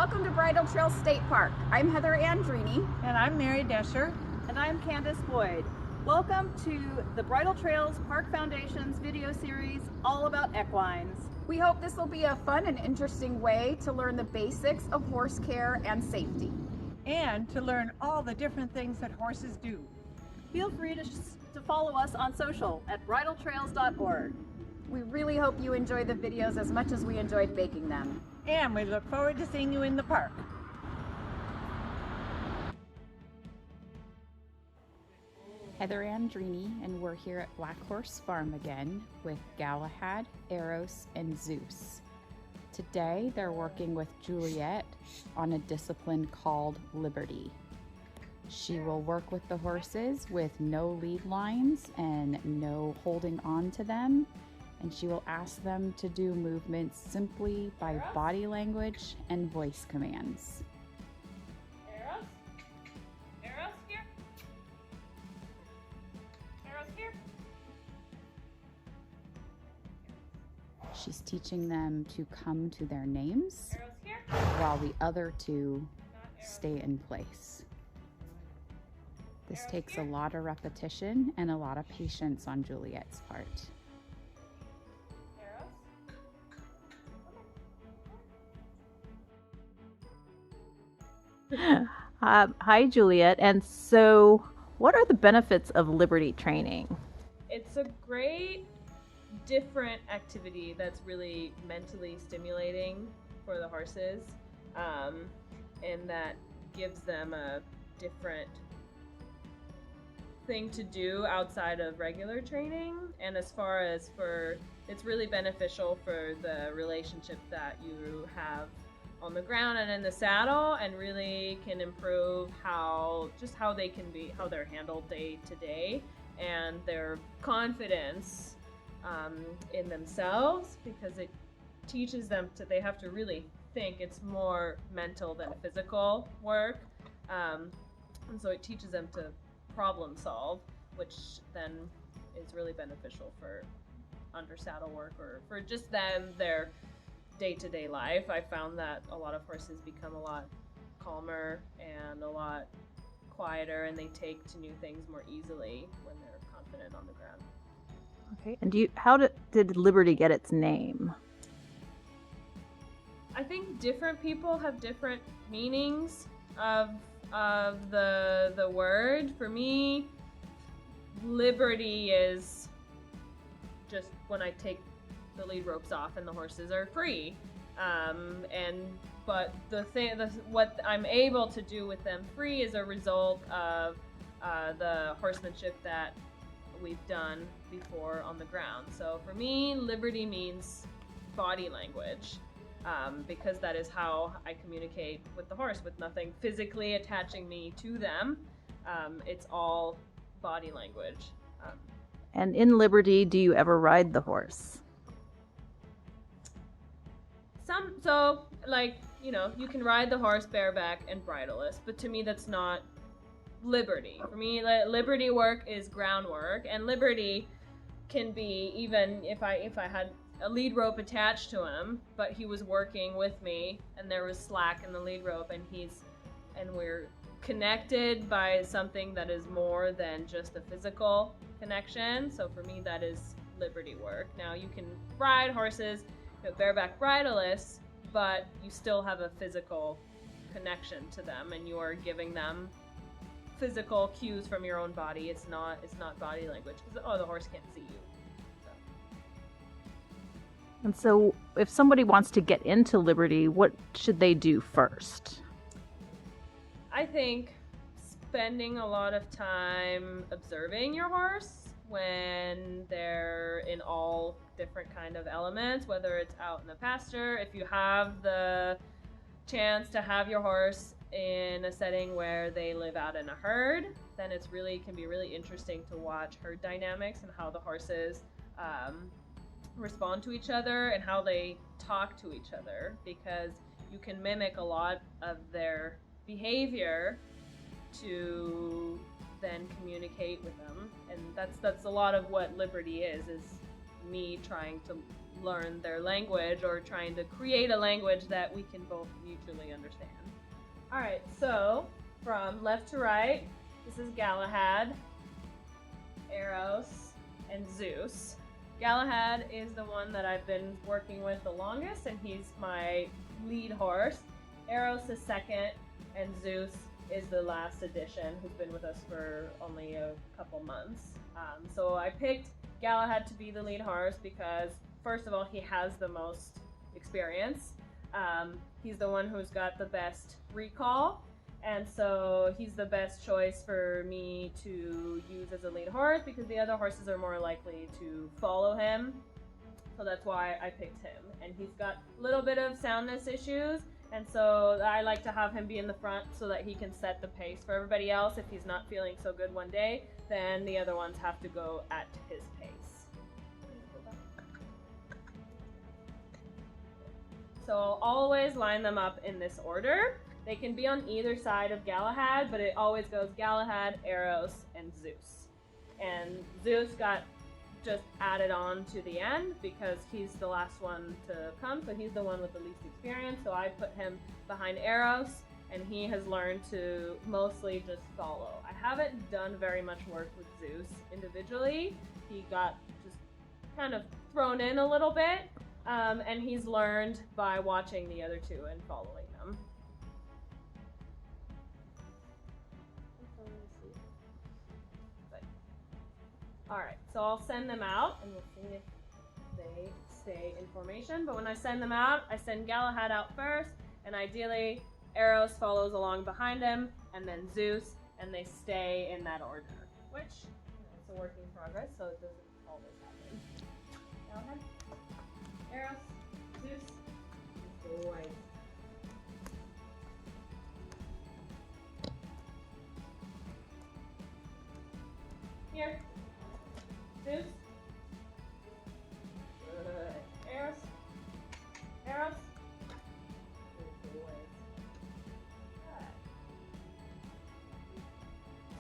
Welcome to Bridle Trails State Park. I'm Heather Andrini. And I'm Mary Desher. And I'm Candace Boyd. Welcome to the Bridle Trails Park Foundation's video series all about equines. We hope this will be a fun and interesting way to learn the basics of horse care and safety. And to learn all the different things that horses do. Feel free to follow us on social at bridletrails.org. We really hope you enjoy the videos as much as we enjoyed making them. And we look forward to seeing you in the park. Heather Andrini, and we're here at Black Horse Farm again with Galahad, Eros, and Zeus. Today they're working with Juliet on a discipline called Liberty. She will work with the horses with no lead lines and no holding on to them, and she will ask them to do movements simply by body language and voice commands. She's teaching them to come to their names while the other two stay in place. This takes a lot of repetition and a lot of patience on Juliet's part. Hi, Juliet. And so, what are the benefits of Liberty training? It's a great different activity that's really mentally stimulating for the horses, and that gives them a different thing to do outside of regular training. And as far as it's really beneficial for the relationship that you have on the ground and in the saddle, and really can improve how they're handled day to day, and their confidence in themselves, because it teaches them they have to really think. It's more mental than physical work, and so it teaches them to problem solve, which then is really beneficial for under saddle work or for just their day-to-day life. I found that a lot of horses become a lot calmer and a lot quieter, and they take to new things more easily when they're confident on the ground. Okay. And how did Liberty get its name? I think different people have different meanings of the word. For me, liberty is just when I take the lead ropes off and the horses are free. But what I'm able to do with them free is a result of the horsemanship that we've done before on the ground. So for me, liberty means body language, because that is how I communicate with the horse, with nothing physically attaching me to them. It's all body language. And in Liberty, do you ever ride the horse? You can ride the horse bareback and bridleless, but to me that's not liberty. For me, liberty work is groundwork, and liberty can be even if I had a lead rope attached to him, but he was working with me and there was slack in the lead rope, and we're connected by something that is more than just a physical connection. So for me, that is liberty work. Now you can ride horses bareback bridleless, but you still have a physical connection to them, and you are giving them physical cues from your own body. It's not body language, because the horse can't see you. And so if somebody wants to get into Liberty, what should they do first? I think spending a lot of time observing your horse when they're in all different kind of elements, whether it's out in the pasture. If you have the chance to have your horse in a setting where they live out in a herd, then can be really interesting to watch herd dynamics and how the horses respond to each other and how they talk to each other, because you can mimic a lot of their behavior to then communicate with them. And that's a lot of what liberty is me trying to learn their language, or trying to create a language that we can both mutually understand. All right, so from left to right, this is Galahad, Eros, and Zeus. Galahad is the one that I've been working with the longest, and he's my lead horse. Eros is second, and Zeus is the last addition, who's been with us for only a couple months. So I picked Galahad to be the lead horse because, first of all, he has the most experience. He's the one who's got the best recall, and so he's the best choice for me to use as a lead horse because the other horses are more likely to follow him. So that's why I picked him. And he's got a little bit of soundness issues, and so I like to have him be in the front so that he can set the pace for everybody else. If he's not feeling so good one day, then the other ones have to go at his pace. So I'll always line them up in this order. They can be on either side of Galahad, but it always goes Galahad, Eros, and Zeus. And Zeus got just added on to the end because he's the last one to come, so he's the one with the least experience. So I put him behind Eros, and he has learned to mostly just follow. I haven't done very much work with Zeus individually. He got just kind of thrown in a little bit, and he's learned by watching the other two and following them. Alright, so I'll send them out and we'll see if they stay in formation. But when I send them out, I send Galahad out first, and ideally Eros follows along behind him, and then Zeus, and they stay in that order. Which, it's a work in progress, so it doesn't always happen. Galahad, Eros, Zeus, boys. Here. Zeus. Good. Eros. Eros. Good boys. Good.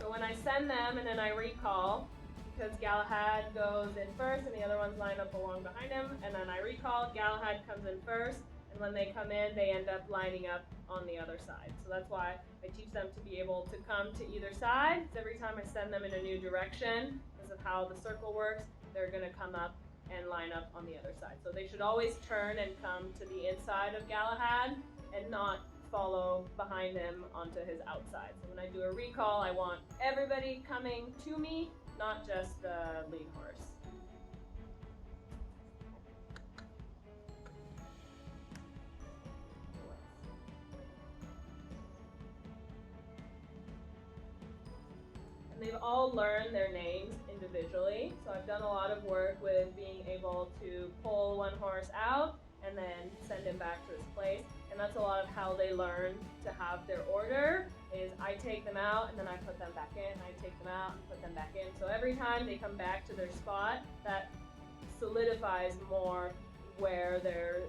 So when I send them and then I recall, because Galahad goes in first and the other ones line up along behind him, and then I recall, Galahad comes in first, and when they come in, they end up lining up on the other side. So that's why I teach them to be able to come to either side. So every time I send them in a new direction, because of how the circle works, they're going to come up and line up on the other side. So they should always turn and come to the inside of Galahad and not follow behind him onto his outside. So when I do a recall, I want everybody coming to me, not just the lead horse. They've all learned their names individually, so I've done a lot of work with being able to pull one horse out and then send him back to his place, and that's a lot of how they learn to have their order, is I take them out and then I put them back in, I take them out and put them back in. So every time they come back to their spot, that solidifies more where they're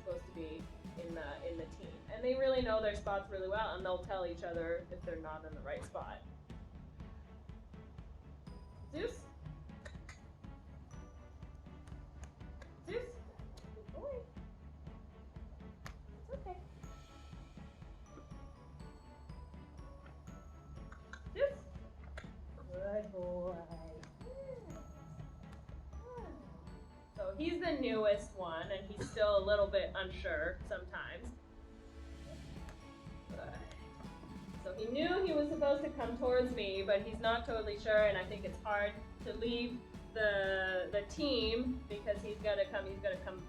supposed to be in the team. And they really know their spots really well, and they'll tell each other if they're not in the right spot. Zeus? Zeus? Good boy. It's okay. Zeus? Good boy. So he's the newest one, and he's still a little bit unsure sometimes. So he knew he was supposed to come towards me, but he's not totally sure, and I think it's hard to leave the team because he's got to come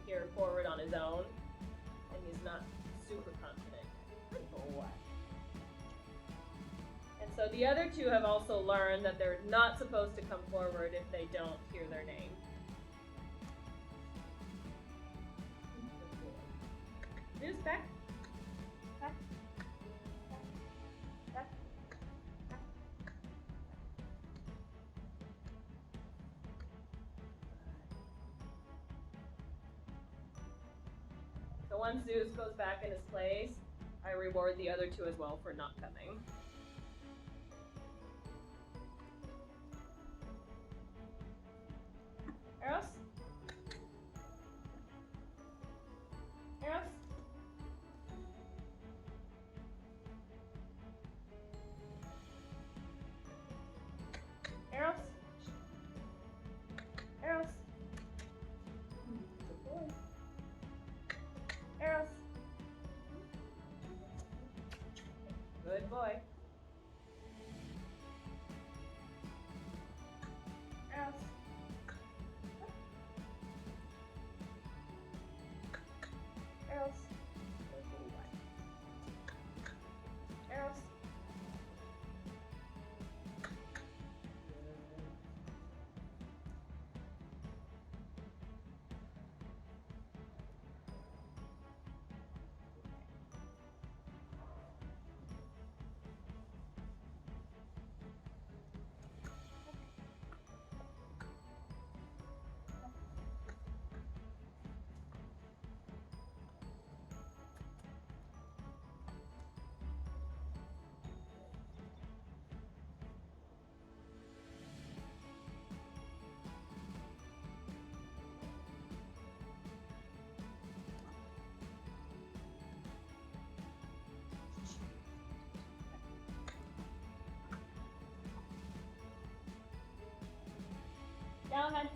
here forward on his own, and he's not super confident. Good boy. And so the other two have also learned that they're not supposed to come forward if they don't hear their name. Zeus, back. Back. So once Zeus goes back in his place, I reward the other two as well for not coming. Eros? Galahad.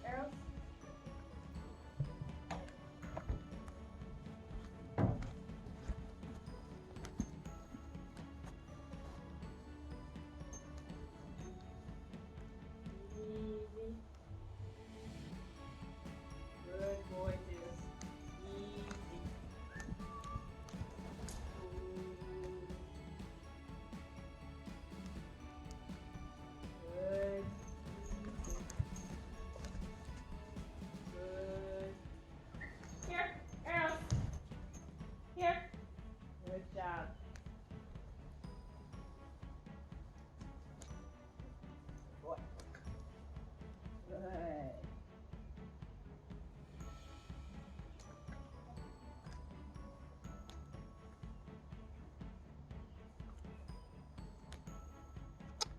Eros. Easy. Good boy, Zeus. Easy. Good. Good. Here, Eros. Here. Good job. Boy. Good.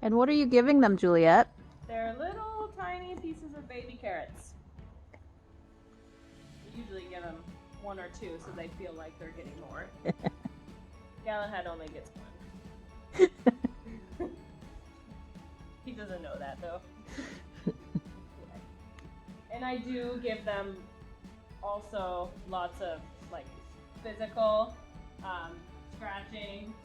And what are you giving them, Juliet? They're little tiny pieces of baby carrots. We usually give them 1 or 2 so they feel like they're getting more. Galahad only gets 1. He doesn't know that though. And I do give them also lots of like physical scratching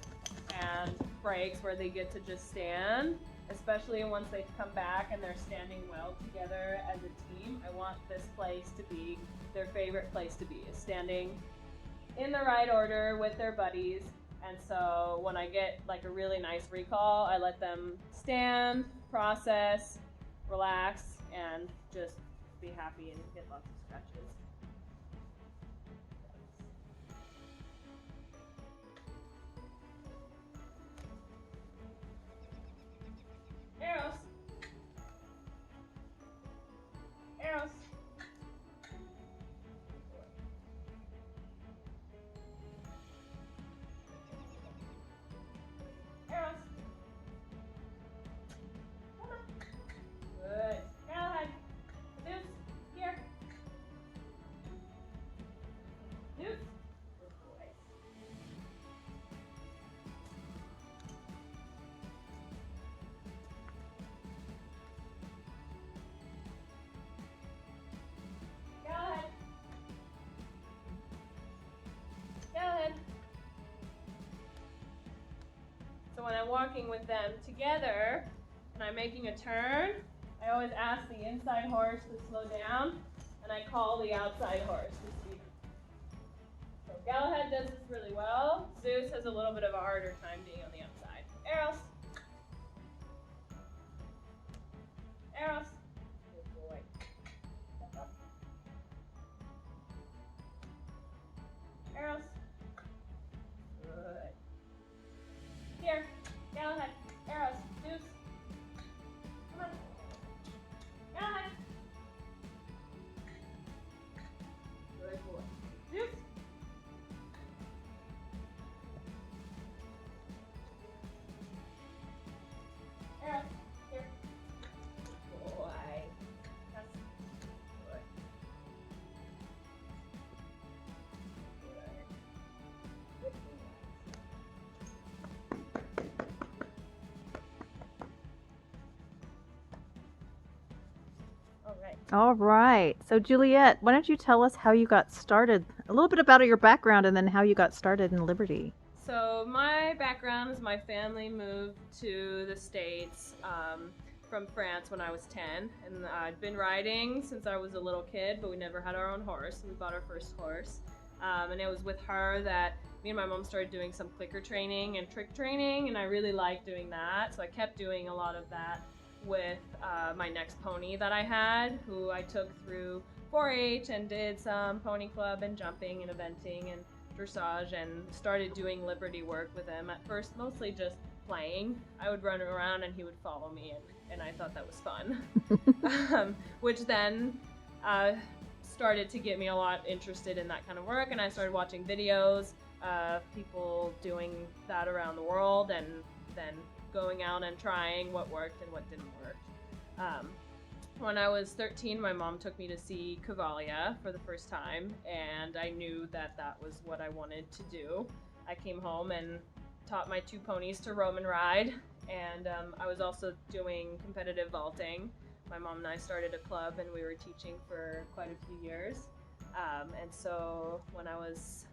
and breaks where they get to just stand, especially once they come back and they're standing well together as a team. I want this place to be their favorite place to be, is standing in the right order with their buddies. And so when I get like a really nice recall, I let them stand, process, relax, and just be happy and get lots of scratches. Eros. Eros. Eros. Come on. Good. Galahad. Zeus. Here. Zeus. Good boy. Galahad. Galahad. So when I'm walking with them together and I'm making a turn, I always ask the inside horse to slow down and I call the outside horse to speed. So Galahad does this really well. Zeus has a little bit of a harder time being on the outside. Eros. Eros. Good boy. Step up. Eros. Good. Here. Galahad. Eros. Zeus. Come on. Galahad. Good boy. Zeus. Eros. Here. Boy. That's good. Good. All right. All right. So, Juliet, why don't you tell us how you got started? A little bit about your background and then how you got started in Liberty. So my background is my family moved to the States from France when I was 10, and I'd been riding since I was a little kid, but we never had our own horse. We bought our first horse, and it was with her that me and my mom started doing some clicker training and trick training, and I really liked doing that, so I kept doing a lot of that. with my next pony that I had, who I took through 4-H and did some pony club and jumping and eventing and dressage, and started doing liberty work with him. At first, mostly just playing. I would run around and he would follow me, and I thought that was fun. Which then started to get me a lot interested in that kind of work, and I started watching videos of people doing that around the world, and then going out and trying what worked and what didn't work. When I was 13, my mom took me to see Cavalia for the first time, and I knew that that was what I wanted to do. I came home and taught my 2 ponies to roam and ride, and I was also doing competitive vaulting. My mom and I started a club, and we were teaching for quite a few years. And so when I was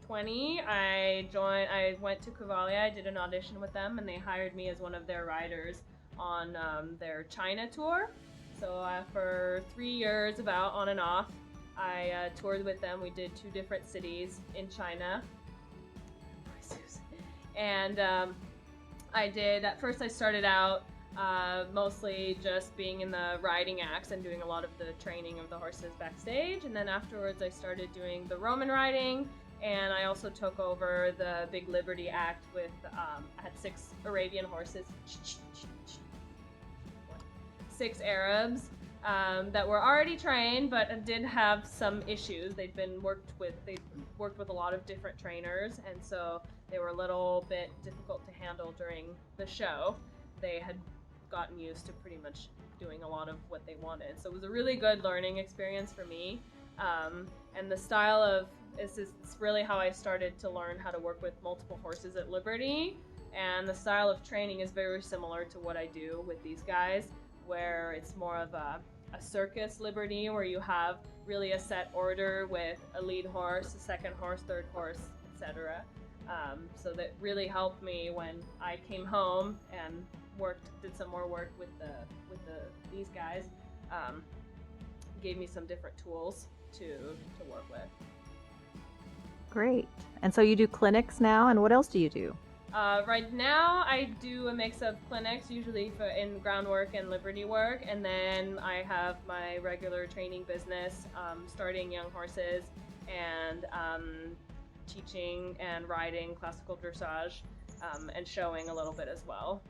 20, I went to Cavalia. I did an audition with them, and they hired me as one of their riders on their China tour. So for 3 years, about on and off, I toured with them. We did 2 different cities in China. And at first I started out mostly just being in the riding acts and doing a lot of the training of the horses backstage. And then afterwards I started doing the Roman riding, and I also took over the big Liberty act with, I had 6 Arabian horses, 6 Arabs that were already trained but did have some issues. They worked with a lot of different trainers, and so they were a little bit difficult to handle during the show. They had gotten used to pretty much doing a lot of what they wanted. So it was a really good learning experience for me. And the style of, it's really how I started to learn how to work with multiple horses at Liberty. And the style of training is very similar to what I do with these guys, where it's more of a circus Liberty, where you have really a set order with a lead horse, a second horse, third horse, etc. So that really helped me when I came home and did some more work with these guys. Gave me some different tools to work with. Great. And so you do clinics now, and what else do you do? Right now, I do a mix of clinics, usually in groundwork and Liberty work, and then I have my regular training business, starting young horses and teaching and riding classical dressage, and showing a little bit as well.